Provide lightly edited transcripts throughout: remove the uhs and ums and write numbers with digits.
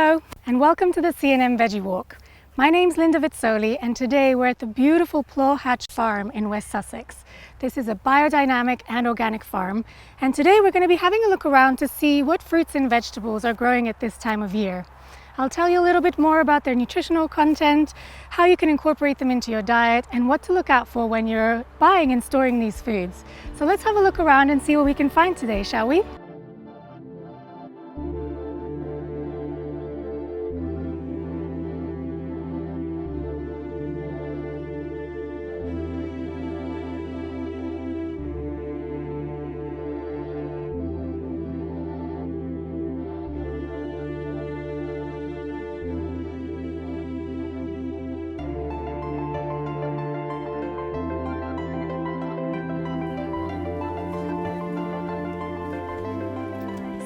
Hello and welcome to the CNM Veggie Walk. My name's Linda Vizzoli and today we're at the beautiful Plough Hatch Farm in West Sussex. This is a biodynamic and organic farm, and today we're going to be having a look around to see what fruits and vegetables are growing at this time of year. I'll tell you a little bit more about their nutritional content, how you can incorporate them into your diet, and what to look out for when you're buying and storing these foods. So let's have a look around and see what we can find today, shall we?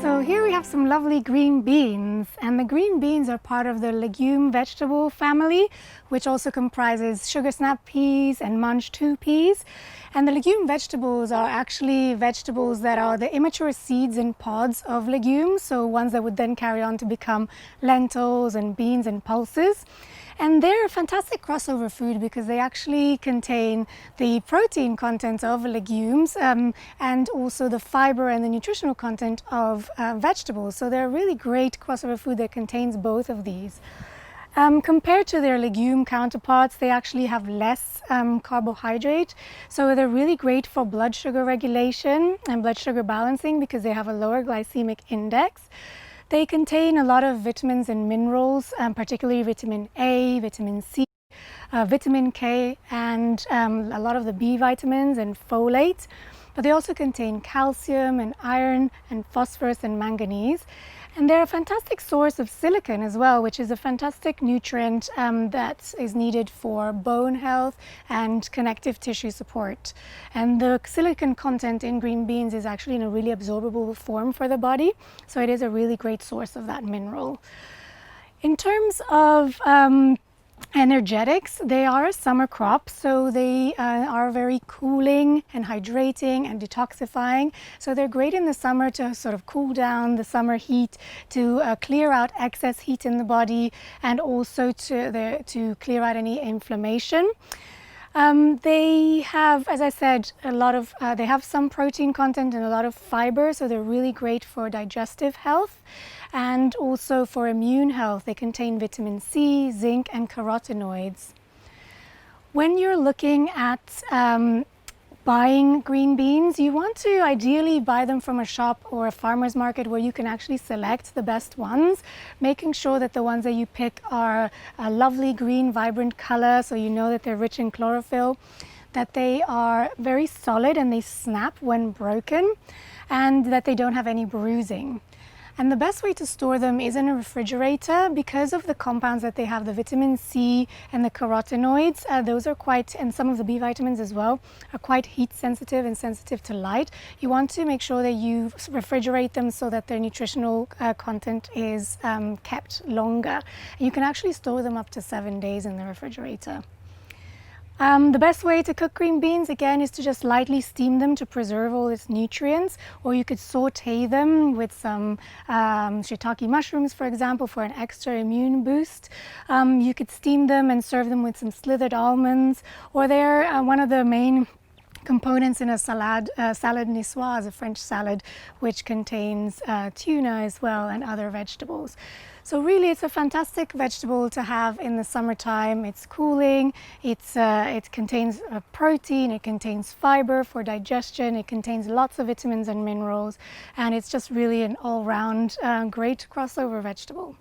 So here we have some lovely green beans, and the green beans are part of the legume vegetable family, which also comprises sugar snap peas and munch 2 peas. And the legume vegetables are actually vegetables that are the immature seeds and pods of legumes, so ones that would then carry on to become lentils and beans and pulses. And they're a fantastic crossover food because they actually contain the protein content of legumes and also the fiber and the nutritional content of vegetables. So they're a really great crossover food that contains both of these. Compared to their legume counterparts, they actually have less carbohydrate. So they're really great for blood sugar regulation and blood sugar balancing because they have a lower glycemic index. They contain a lot of vitamins and minerals, particularly vitamin A, vitamin C, vitamin K, and a lot of the B vitamins and folate. But they also contain calcium and iron and phosphorus and manganese. And they're a fantastic source of silicon as well, which is a fantastic nutrient that is needed for bone health and connective tissue support. And the silicon content in green beans is actually in a really absorbable form for the body, so it is a really great source of that mineral. In terms of energetics, they are a summer crop, so they are very cooling and hydrating and detoxifying. So they're great in the summer to sort of cool down the summer heat, to clear out excess heat in the body, and also to clear out any inflammation. They have, as I said, they have some protein content and a lot of fiber, so they're really great for digestive health and also for immune health. They contain vitamin C, zinc, and carotenoids. When you're looking at buying green beans, you want to ideally buy them from a shop or a farmer's market where you can actually select the best ones, making sure that the ones that you pick are a lovely green, vibrant color, so you know that they're rich in chlorophyll, that they are very solid and they snap when broken, and that they don't have any bruising. And the best way to store them is in a refrigerator because of the compounds that they have, the vitamin C and the carotenoids. Those are and some of the B vitamins as well, are quite heat sensitive and sensitive to light. You want to make sure that you refrigerate them so that their nutritional content is kept longer. You can actually store them up to 7 days in the refrigerator. The best way to cook green beans, again, is to just lightly steam them to preserve all its nutrients, or you could saute them with some shiitake mushrooms, for example, for an extra immune boost. You could steam them and serve them with some slithered almonds, or they're one of the main components in a salad niçoise, a French salad, which contains tuna as well and other vegetables. So really it's a fantastic vegetable to have in the summertime. It's cooling, it contains protein, it contains fiber for digestion, it contains lots of vitamins and minerals, and it's just really an all-round great crossover vegetable.